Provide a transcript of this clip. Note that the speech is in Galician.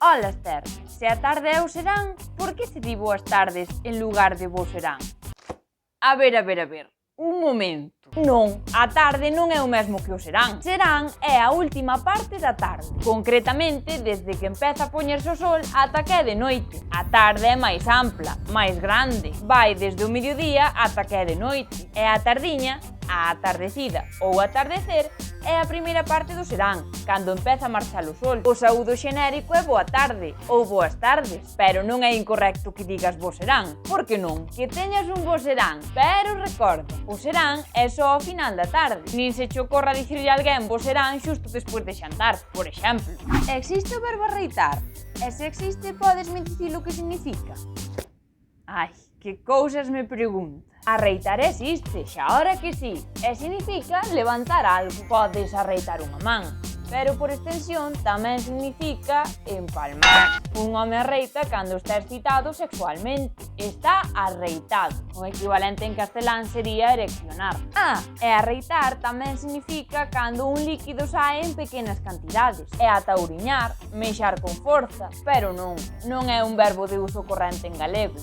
Ola, Esther, se a tarde é o serán, por que se di boas tardes en lugar de bo serán? A ver, un momento. Non, a tarde non é o mesmo que o serán. Serán é a última parte da tarde, concretamente desde que empeza a poñerse o sol ata que é de noite. A tarde é máis ampla, máis grande, vai desde o mediodía ata que é de noite. E a tardiña, a atardecida ou atardecer, é a primeira parte do serán, cando empeza a marchar o sol. O saúdo xenérico é boa tarde ou boas tardes, pero non é incorrecto que digas bo serán. Por que non? Que teñas un bo serán, pero recorda, o serán é só ao final da tarde. Nin se che ocorra dicirlle a alguén bo serán xusto despois de xantar, por exemplo. Existe o verbo arreitar? E se existe, podesme dicir o que significa? Ai, que cousas me pregunta. Arreitar existe, xa ora que sí, e significa levantar algo. Podes arreitar unha man, pero por extensión tamén significa empalmar. Un home arreita cando está excitado sexualmente. Está arreitado. O equivalente en castelán sería ereccionar. E arreitar tamén significa cando un líquido sae en pequenas cantidades. E ata ouriñar, mexar con forza, pero non é un verbo de uso corrente en galego.